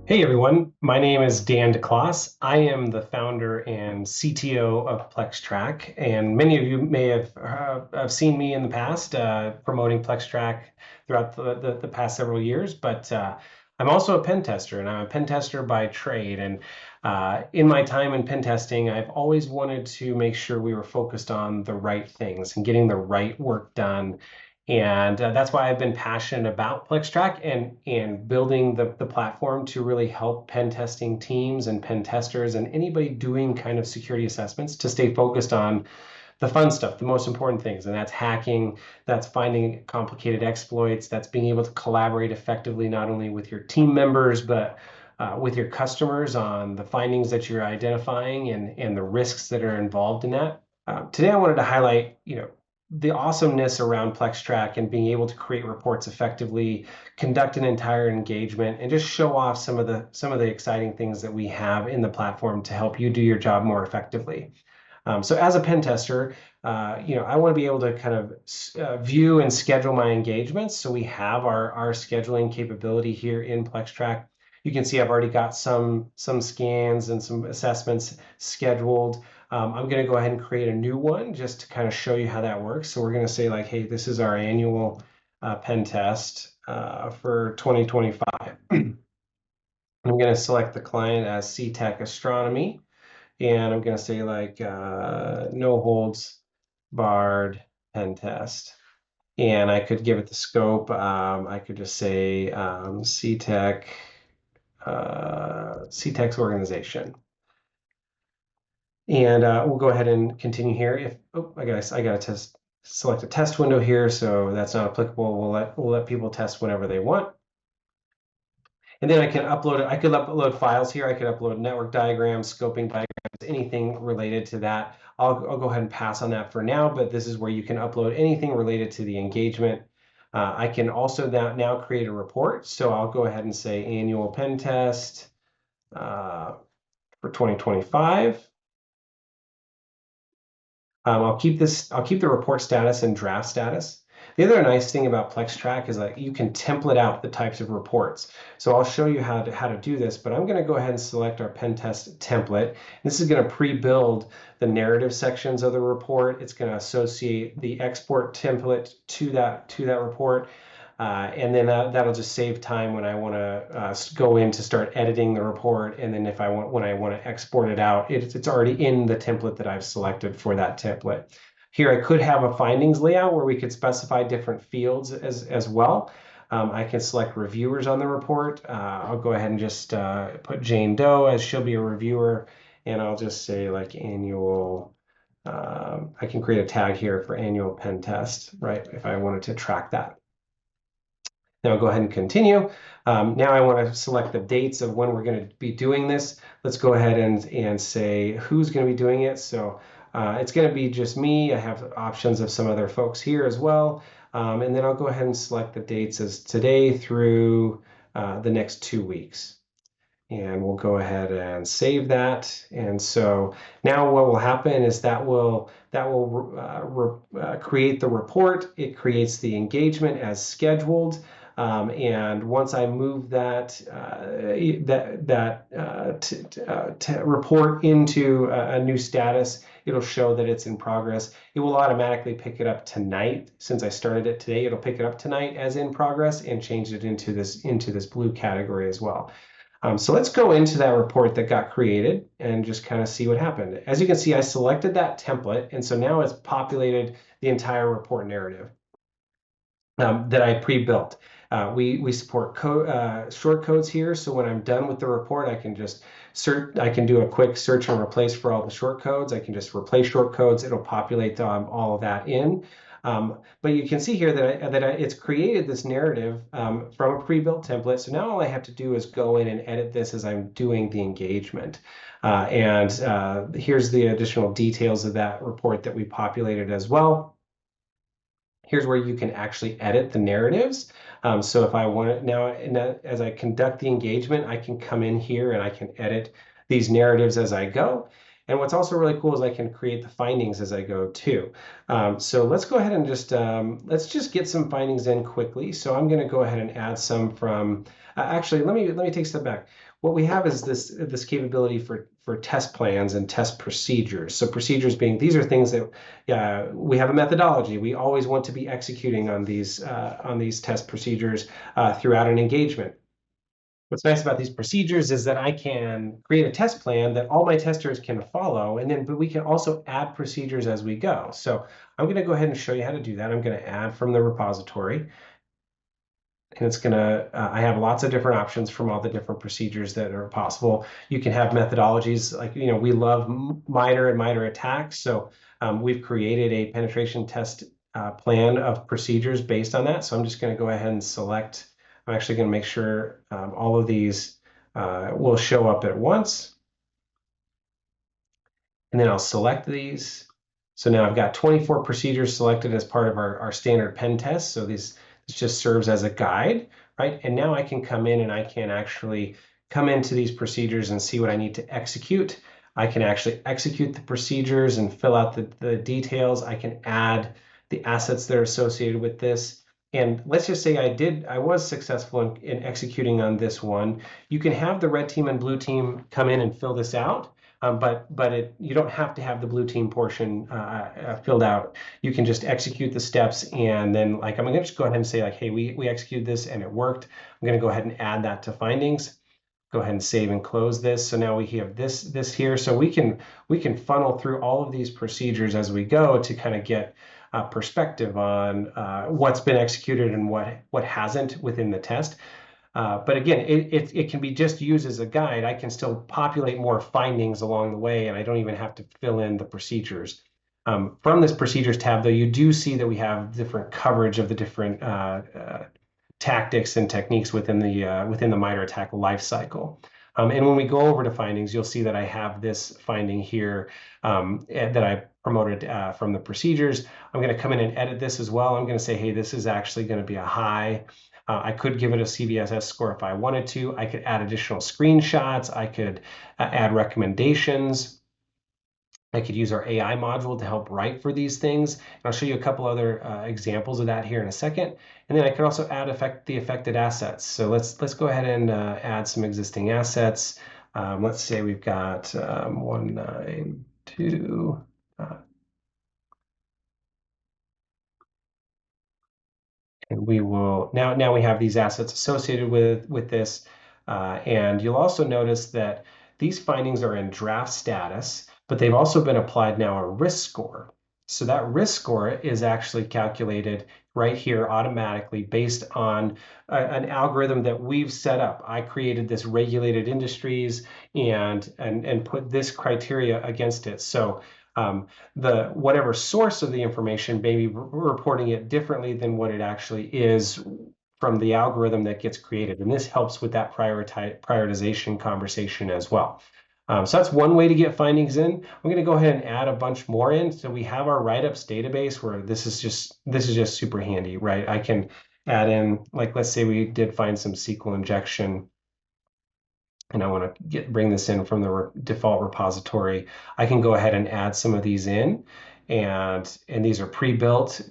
Hey everyone, my name is Dan DeCloss. I am the founder and CTO of PlexTrac, and many of you may have seen me in the past promoting PlexTrac throughout the past several years. But I'm also a pen tester, and I'm a pen tester by trade. And in my time in pen testing, I've always wanted to make sure we were focused on the right things and getting the right work done, and that's why I've been passionate about PlexTrac and building the platform to really help pen testing teams and pen testers and anybody doing kind of security assessments to stay focused on the fun stuff, the most important things. And that's hacking, that's finding complicated exploits, that's being able to collaborate effectively, not only with your team members, but with your customers on the findings that you're identifying and the risks that are involved in that. Today, I wanted to highlight, the awesomeness around PlexTrac and being able to create reports effectively, conduct an entire engagement, and just show off some of the exciting things that we have in the platform to help you do your job more effectively. So as a pen tester, I want to be able to kind of view and schedule my engagements. So we have our scheduling capability here in PlexTrac. You can see I've already got some scans and some assessments scheduled. I'm going to go ahead and create a new one just to kind of show you how that works. So we're going to say like, hey, this is our annual pen test for 2025. I'm going to select the client as CTech Astronomy. And I'm going to say like no holds barred pen test. And I could give it the scope. I could just say CTech, CTech's organization. And we'll go ahead and continue here. I got to select a test window here, so that's not applicable. We'll let people test whenever they want. And then I can upload it. I could upload files here. I could upload network diagrams, scoping diagrams, anything related to that. I'll go ahead and pass on that for now, but this is where you can upload anything related to the engagement. I can also now create a report. So I'll go ahead and say annual pen test for 2025. I'll keep the report status and draft status. The other nice thing about PlexTrac is that you can template out the types of reports. So I'll show you how to do this, but I'm going to go ahead and select our pen test template. This is going to pre-build the narrative sections of the report. It's going to associate the export template to that report. And then that'll just save time when I want to go in to start editing the report. And then when I want to export it out, it's already in the template that I've selected for that template. Here I could have a findings layout where we could specify different fields as well. I can select reviewers on the report. I'll go ahead and just put Jane Doe as she'll be a reviewer. And I'll just say like annual. I can create a tag here for annual pen test, right? If I wanted to track that. Now I'll go ahead and continue. Now I want to select the dates of when we're going to be doing this. Let's go ahead and say who's going to be doing it. So it's going to be just me. I have options of some other folks here as well. And then I'll go ahead and select the dates as today through the next 2 weeks. And we'll go ahead and save that. And so now what will happen is that will create the report. It creates the engagement as scheduled. And once I move that report into a new status, it'll show that it's in progress. It will automatically pick it up tonight. Since I started it today, it'll pick it up tonight as in progress and change it into this blue category as well. So let's go into that report that got created and just kind of see what happened. As you can see, I selected that template, and so now it's populated the entire report narrative that I pre-built. We support short codes here, so when I'm done with the report, I can just search. I can do a quick search and replace for all the short codes. I can just replace short codes. It'll populate all of that in. But you can see here that it's created this narrative from a pre-built template. So now all I have to do is go in and edit this as I'm doing the engagement. And here's the additional details of that report that we populated as well. Here's where you can actually edit the narratives. So if I want it now, as I conduct the engagement, I can come in here and I can edit these narratives as I go. And what's also really cool is I can create the findings as I go too. So let's go ahead and let's just get some findings in quickly. So I'm going to go ahead and add some from, actually, let me take a step back. What we have is this capability for test plans and test procedures. So procedures being, these are things that we have a methodology. We always want to be executing on these test procedures throughout an engagement. What's nice about these procedures is that I can create a test plan that all my testers can follow, but we can also add procedures as we go. So I'm going to go ahead and show you how to do that. I'm going to add from the repository, and it's going to, I have lots of different options from all the different procedures that are possible. You can have methodologies like, we love MITRE and MITRE attacks. So we've created a penetration test plan of procedures based on that. So I'm just going to go ahead and select. I'm actually going to make sure all of these will show up at once. And then I'll select these. So now I've got 24 procedures selected as part of our standard pen test. So this just serves as a guide, right? And now I can come in and I can actually come into these procedures and see what I need to execute. I can actually execute the procedures and fill out the details. I can add the assets that are associated with this. And let's just say I was successful in executing on this one. You can have the red team and blue team come in and fill this out. But you don't have to have the blue team portion filled out. You can just execute the steps, and then I'm going to just go ahead and say hey, we executed this and it worked. I'm going to go ahead and add that to findings. Go ahead and save and close this. So now we have this here. So we can funnel through all of these procedures as we go to kind of get perspective on what's been executed and what hasn't within the test. But again, it can be just used as a guide. I can still populate more findings along the way, and I don't even have to fill in the procedures. From this procedures tab, though, you do see that we have different coverage of the different tactics and techniques within the MITRE attack lifecycle. And when we go over to findings, you'll see that I have this finding here that I promoted from the procedures. I'm going to come in and edit this as well. I'm going to say, hey, this is actually going to be a high. I could give it a CVSS score if I wanted to. I could add additional screenshots. I could add recommendations. I could use our AI module to help write for these things. And I'll show you a couple other examples of that here in a second. And then I could also add the affected assets. So let's go ahead and add some existing assets. Let's say we've got 192. And we will now we have these assets associated with this. And you'll also notice that these findings are in draft status, but they've also been applied now a risk score. So that risk score is actually calculated right here automatically based on an algorithm that we've set up. I created this regulated industries and put this criteria against it. So the whatever source of the information may be reporting it differently than what it actually is from the algorithm that gets created. And this helps with that prioritization conversation as well. So that's one way to get findings in. I'm going to go ahead and add a bunch more in. So we have our write-ups database where this is just super handy, right? I can add in, let's say we did find some SQL injection and I want to bring this in from the default repository. I can go ahead and add some of these in, and these are pre-built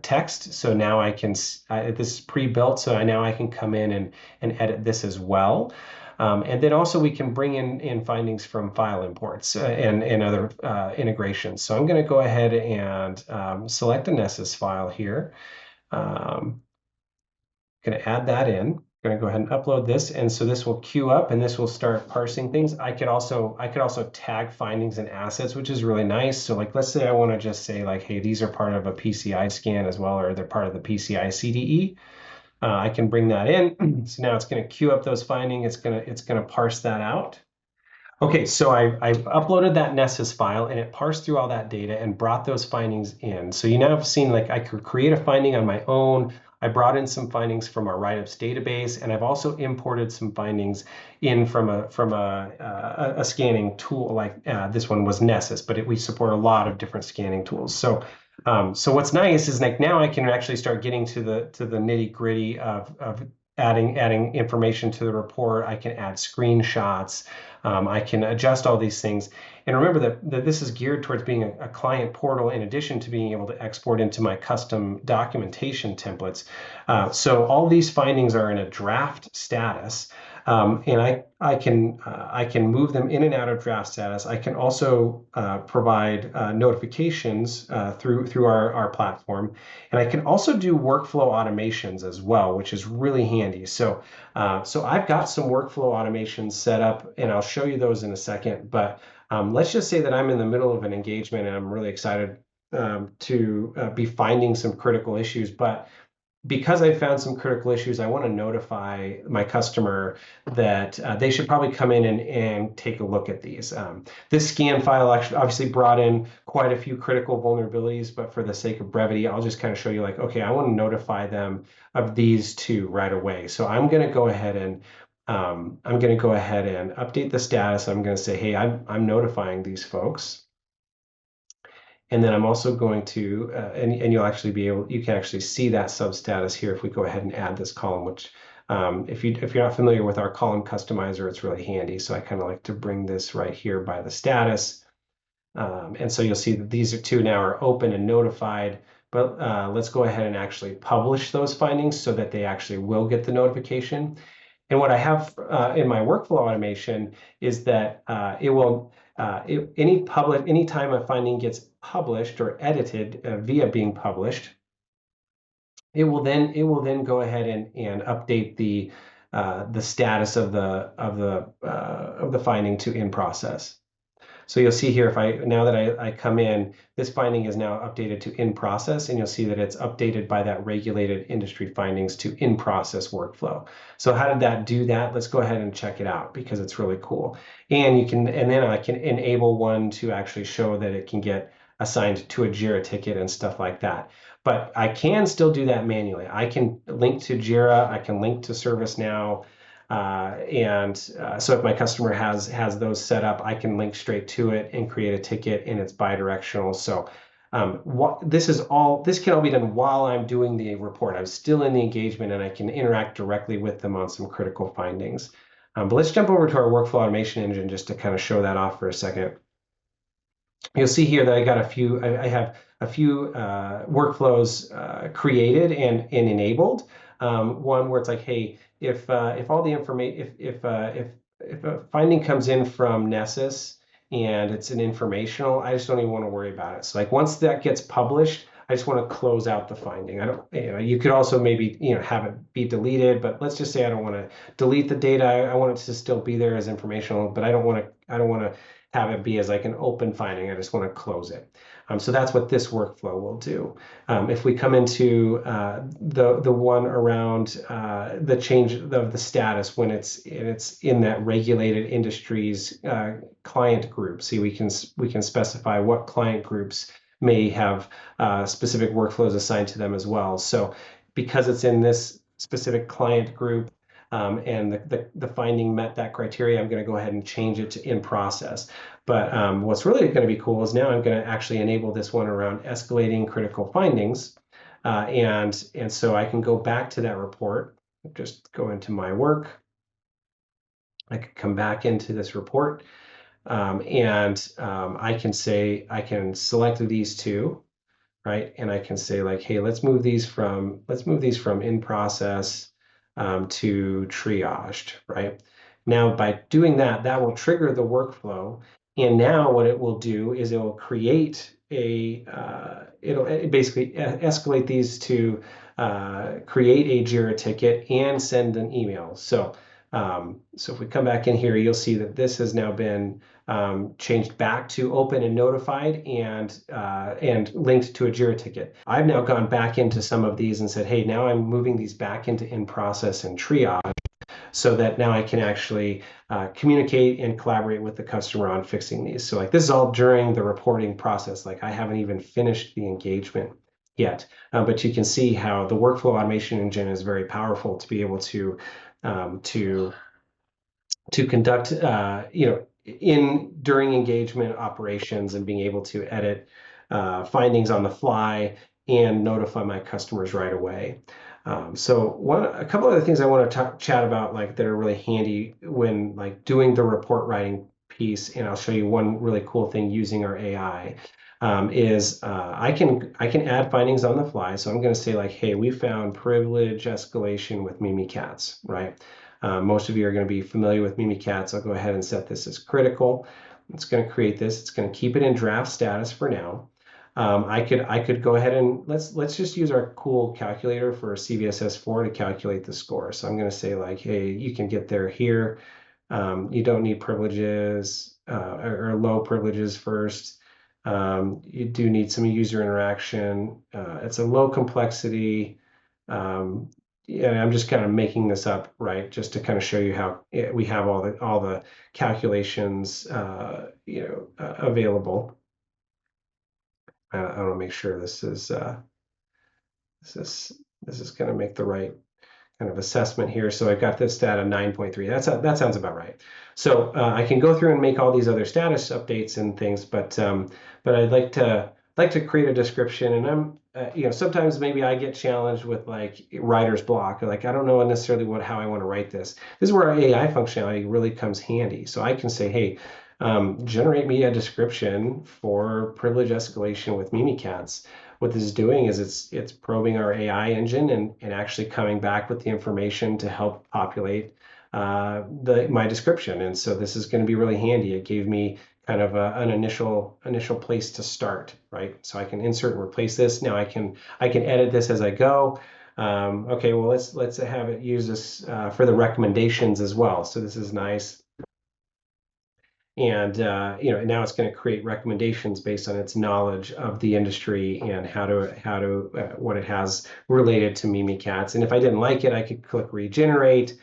text. So now I can this is pre-built, so now I can come in and edit this as well. And then also we can bring in findings from file imports and other integrations. So I'm going to go ahead and select a Nessus file here. Going to add that in. Going to go ahead and upload this, and so this will queue up, and this will start parsing things. I could also tag findings and assets, which is really nice. So let's say I want to just say hey, these are part of a PCI scan as well, or they're part of the PCI CDE. I can bring that in. So now it's going to queue up those findings. It's going to parse that out. Okay, so I've uploaded that Nessus file, and it parsed through all that data and brought those findings in. So you now have seen I could create a finding on my own. I brought in some findings from our write-ups database, and I've also imported some findings in from a scanning tool this one was Nessus, but we support a lot of different scanning tools. So what's nice is now I can actually start getting to the nitty-gritty of adding information to the report. I can add screenshots. I can adjust all these things. And remember that this is geared towards being a client portal in addition to being able to export into my custom documentation templates. So all these findings are in a draft status. And I can move them in and out of draft status. I can also provide notifications through our platform, and I can also do workflow automations as well, which is really handy. So I've got some workflow automations set up, and I'll show you those in a second. But let's just say that I'm in the middle of an engagement, and I'm really excited to be finding some critical issues, but because I found some critical issues, I want to notify my customer that they should probably come in and take a look at these. This scan file actually obviously brought in quite a few critical vulnerabilities, but for the sake of brevity, I'll just kind of show you like, okay, I want to notify them of these two right away. So I'm going to go ahead and update the status. I'm going to say, hey, I'm notifying these folks. And then I'm also going to, and you'll actually you can actually see that substatus here if we go ahead and add this column, which if you're not familiar with our column customizer, it's really handy. So I kind of like to bring this right here by the status. And so you'll see that these two now are open and notified, but let's go ahead and actually publish those findings so that they actually will get the notification. And what I have in my workflow automation is that it will anytime a finding gets published or edited via being published, it will then go ahead and update the status of the finding to in process. So you'll see here, now that I come in, this finding is now updated to in process, and you'll see that it's updated by that regulated industry findings to in process workflow. So how did that do that? Let's go ahead and check it out because it's really cool. And then I can enable one to actually show that it can get assigned to a Jira ticket and stuff like that. But I can still do that manually. I can link to Jira, I can link to ServiceNow. So if my customer has those set up, I can link straight to it and create a ticket, and it's bidirectional. So this can all be done while I'm doing the report. I'm still in the engagement, and I can interact directly with them on some critical findings. But let's jump over to our workflow automation engine just to kind of show that off for a second. You'll see here that I have a few workflows created and enabled. One where it's like, hey, if all the information, if a finding comes in from Nessus and it's an informational, I just don't even want to worry about it. So like once that gets published, I just want to close out the finding. I don't, you could also maybe, have it be deleted, but let's just say I don't want to delete the data. I want it to still be there as informational, but I don't want to have it be as like an open finding. I just want to close it. So that's what this workflow will do. If we come into the one around the change of the status when it's in that regulated industries client group, see we can specify what client groups may have specific workflows assigned to them as well. So because it's in this specific client group, and the finding met that criteria, I'm going to go ahead and change it to in process. But what's really going to be cool is now I'm going to actually enable this one around escalating critical findings. And so I can go back to that report, just go into my work. I could come back into this report, I can select these two, right? And I can say like, hey, let's move these from in process to triaged, right? Now, by doing that, that will trigger the workflow. And now what it will do is it will create it'll basically escalate these to create a Jira ticket and send an email. So if we come back in here, you'll see that this has now been changed back to open and notified and linked to a Jira ticket. I've now gone back into some of these and said, hey, now I'm moving these back into in process and triage so that now I can actually communicate and collaborate with the customer on fixing these. So like this is all during the reporting process. Like I haven't even finished the engagement yet, but you can see how the workflow automation engine is very powerful to be able to conduct during engagement operations and being able to edit findings on the fly and notify my customers right away. A couple other things I want to chat about like that are really handy when like doing the report writing piece, and I'll show you one really cool thing using our AI. I can add findings on the fly. So I'm going to say like, hey, we found privilege escalation with Mimikatz, right? Most of you are going to be familiar with Mimikatz. I'll go ahead and set this as critical. It's going to create this. It's going to keep it in draft status for now. I could go ahead and let's just use our cool calculator for CVSS4 to calculate the score. So I'm going to say like, hey, you can get there here. You don't need privileges or low privileges first. You do need some user interaction. It's a low complexity. Yeah, I'm just kind of making this up, right? Just to kind of show you how we have all the calculations, available. I want to make sure this is this is going to make the right kind of assessment here. So I've got this stat of 9.3. That sounds about right. So I can go through and make all these other status updates and things, but I'd like to create a description, and I'm sometimes maybe I get challenged with like writer's block, or like I don't know necessarily how I want to write this. This is where our AI functionality really comes handy. So I can say, hey, generate me a description for privilege escalation with Mimikatz. What this is doing is it's probing our AI engine and actually coming back with the information to help populate my description. And so this is going to be really handy. It gave me kind of an initial place to start, right? So I can insert and replace this. Now I can edit this as I go. Okay, well let's have it use this for the recommendations as well. So this is nice. And now it's going to create recommendations based on its knowledge of the industry and how to what it has related to Mimikatz. And if I didn't like it, I could click regenerate.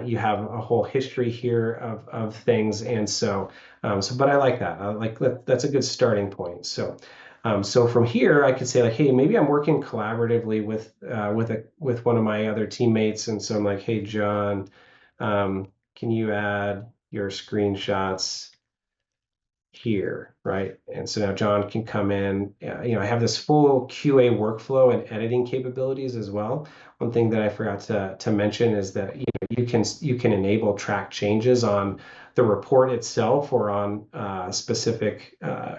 You have a whole history here of things, and but I like that. That's a good starting point. So from here, I could say like, hey, maybe I'm working collaboratively with one of my other teammates, and so I'm like, hey, John, can you add your screenshots here, right? And so now John can come in. I have this full QA workflow and editing capabilities as well. One thing that I forgot to mention is that you can enable track changes on the report itself or on specific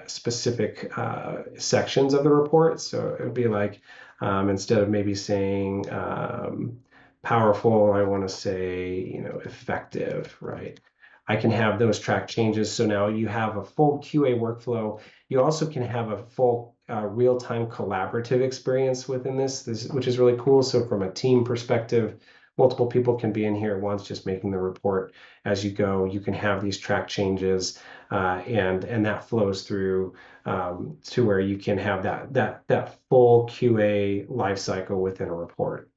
sections of the report. So it would be like instead of maybe saying powerful, I want to say effective, right? I can have those track changes. So now you have a full QA workflow. You also can have a full real-time collaborative experience within this, which is really cool. So from a team perspective, multiple people can be in here at once, just making the report as you go. You can have these track changes, and that flows through to where you can have that full QA lifecycle within a report.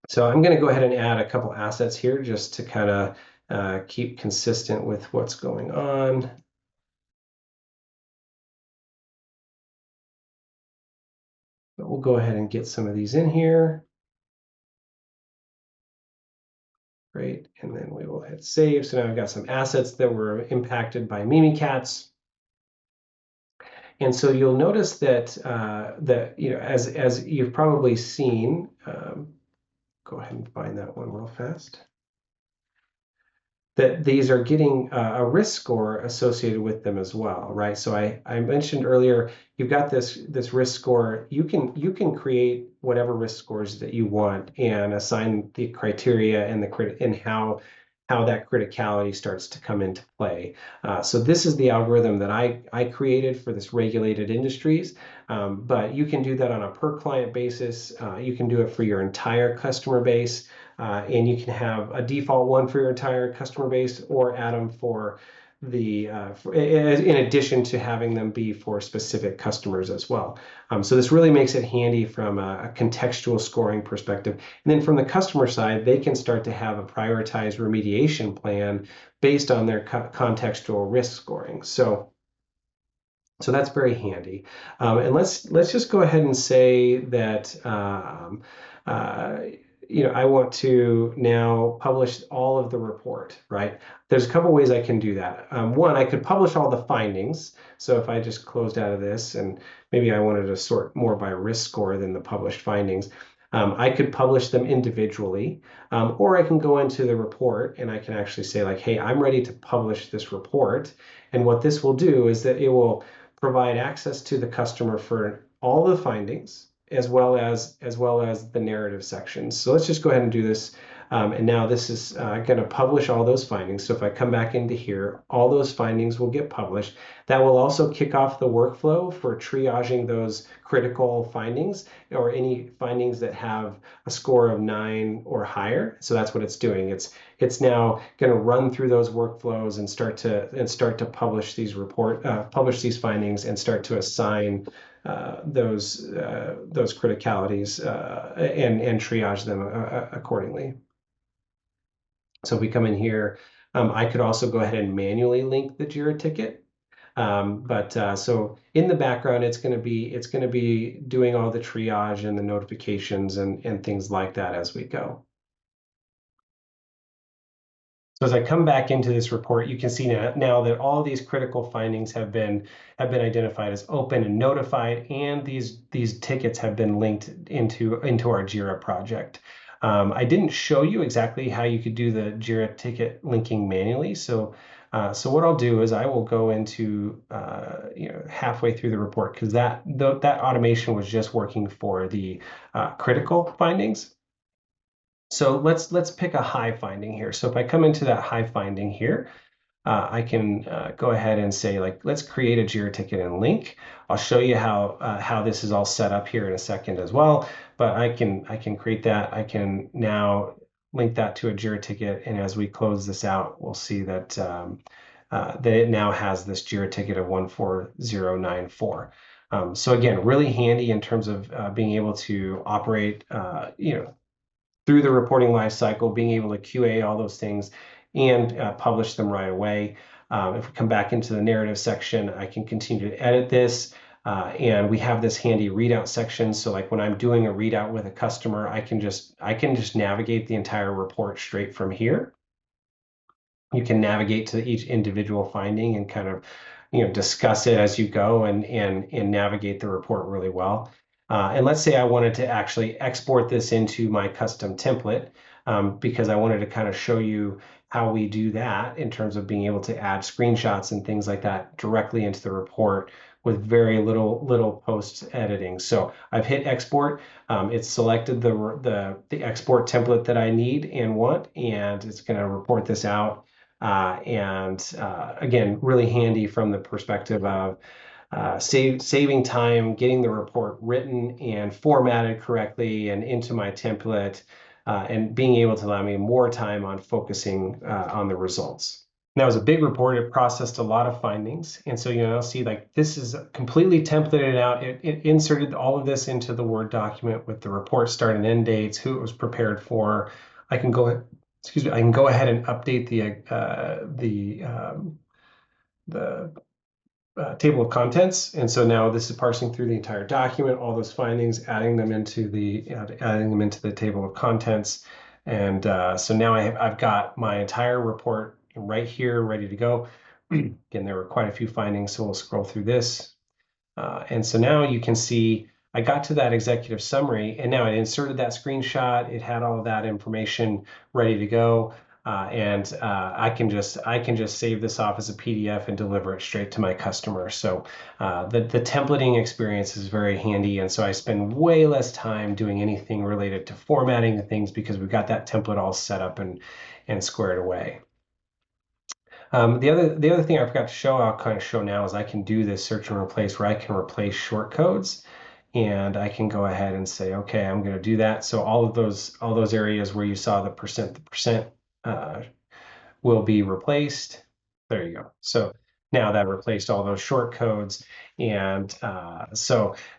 So I'm going to go ahead and add a couple assets here just to kind of keep consistent with what's going on. But we'll go ahead and get some of these in here. Great, and then we will hit save. So now I've got some assets that were impacted by Mimikatz. And so you'll notice that as you've probably seen, go ahead and find that one real fast, that these are getting a risk score associated with them as well, right? So I mentioned earlier, you've got this risk score. You can create whatever risk scores that you want and assign the criteria and how that criticality starts to come into play. So this is the algorithm that I created for this regulated industries, but you can do that on a per client basis. You can do it for your entire customer base. And you can have a default one for your entire customer base, or add them for in addition to having them be for specific customers as well. So this really makes it handy from a contextual scoring perspective. And then from the customer side, they can start to have a prioritized remediation plan based on their contextual risk scoring. So that's very handy. And let's just go ahead and say that I want to now publish all of the report, right? There's a couple ways I can do that. One, I could publish all the findings. So if I just closed out of this and maybe I wanted to sort more by risk score than the published findings, I could publish them individually, or I can go into the report and I can actually say like, hey, I'm ready to publish this report. And what this will do is that it will provide access to the customer for all the findings as well as the narrative sections. So let's just go ahead and do this. And now this is going to publish all those findings. So if I come back into here, all those findings will get published. That will also kick off the workflow for triaging those critical findings or any findings that have a score of 9 or higher. So that's what it's doing. It's now going to run through those workflows and start to publish these findings and start to assign those criticalities and triage them accordingly. So if we come in here, I could also go ahead and manually link the Jira ticket. So in the background, it's going to be doing all the triage and the notifications and things like that as we go. So as I come back into this report, you can see now that all these critical findings have been identified as open and notified, and these tickets have been linked into our Jira project. I didn't show you exactly how you could do the Jira ticket linking manually. So what I'll do is I will go into halfway through the report, because that automation was just working for the critical findings. So let's pick a high finding here. So if I come into that high finding here, I can go ahead and say, like, let's create a Jira ticket and link. I'll show you how this is all set up here in a second as well. But I can create that. I can now link that to a Jira ticket, and as we close this out, we'll see that that it now has this Jira ticket of 14094. So again, really handy in terms of being able to operate, through the reporting lifecycle, being able to QA all those things and publish them right away. If we come back into the narrative section, I can continue to edit this. And we have this handy readout section. So like when I'm doing a readout with a customer, I can just navigate the entire report straight from here. You can navigate to each individual finding and kind of discuss it as you go and navigate the report really well. And let's say I wanted to actually export this into my custom template, because I wanted to kind of show you how we do that in terms of being able to add screenshots and things like that directly into the report with very little post editing. So I've hit export. It's selected the export template that I need and want, and it's going to report this out. Again, really handy from the perspective of saving time, getting the report written and formatted correctly and into my template, and being able to allow me more time on focusing on the results. Now, it was a big report. It processed a lot of findings. And so, you'll see like this is completely templated out. It inserted all of this into the Word document with the report start and end dates, who it was prepared for. I can go ahead and update the table of contents. And so now this is parsing through the entire document, all those findings, adding them into the table of contents. And so now I've got my entire report right here, ready to go. Again, there were quite a few findings, so we'll scroll through this. And so now you can see I got to that executive summary, and now it inserted that screenshot. It had all of that information ready to go. I can just save this off as a PDF and deliver it straight to my customer. So the templating experience is very handy, and so I spend way less time doing anything related to formatting the things because we've got that template all set up and squared away. The other thing I forgot to show, I'll kind of show now, is I can do this search and replace where I can replace short codes. And I can go ahead and say, okay, I'm going to do that. So all those areas where you saw the percent will be replaced. There you go. So now that replaced all those short codes. And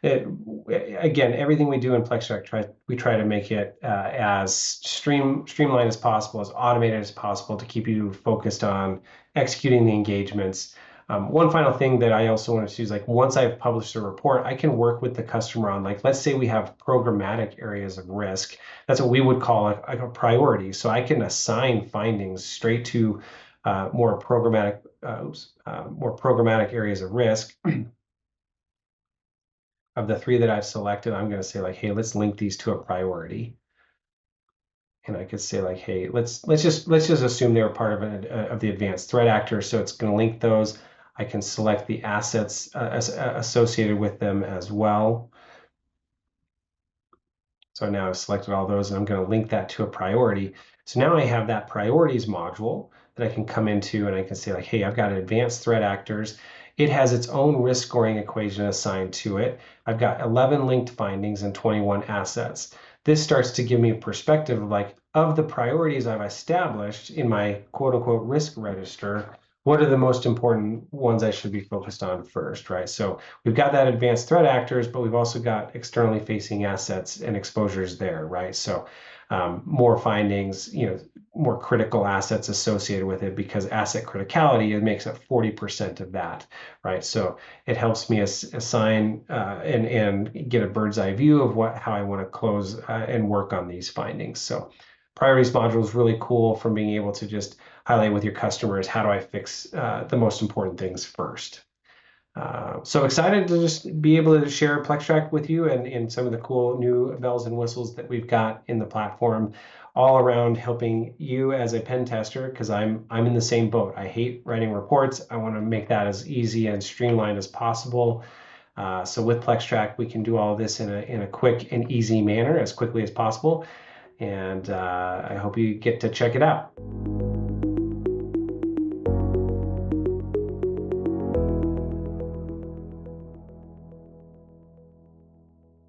again, everything we do in PlexTrac, we try to make it as streamlined as possible, as automated as possible, to keep you focused on executing the engagements. One final thing that I also want to do is, like, once I've published a report, I can work with the customer on, like, let's say we have programmatic areas of risk. That's what we would call a priority. So I can assign findings straight to more programmatic areas of risk. of the three that I've selected, I'm going to say like, hey, let's link these to a priority. And I could say like, hey, let's just assume they were part of the advanced threat actor. So it's going to link those. I can select the assets associated with them as well. So now I've selected all those, and I'm going to link that to a priority. So now I have that priorities module that I can come into, and I can say like, hey, I've got advanced threat actors. It has its own risk scoring equation assigned to it. I've got 11 linked findings and 21 assets. This starts to give me a perspective of like, of the priorities I've established in my quote unquote risk register, what are the most important ones I should be focused on first, right? So we've got that advanced threat actors, but we've also got externally facing assets and exposures there, right? So more findings, more critical assets associated with it, because asset criticality, it makes up 40% of that, right? So it helps me assign and get a bird's eye view of how I want to close and work on these findings. So priorities module is really cool from being able to just highlight with your customers, how do I fix the most important things first. So excited to just be able to share PlexTrac with you and some of the cool new bells and whistles that we've got in the platform, all around helping you as a pen tester, because I'm in the same boat. I hate writing reports. I want to make that as easy and streamlined as possible. So with PlexTrac, we can do all of this in a quick and easy manner, as quickly as possible. And I hope you get to check it out.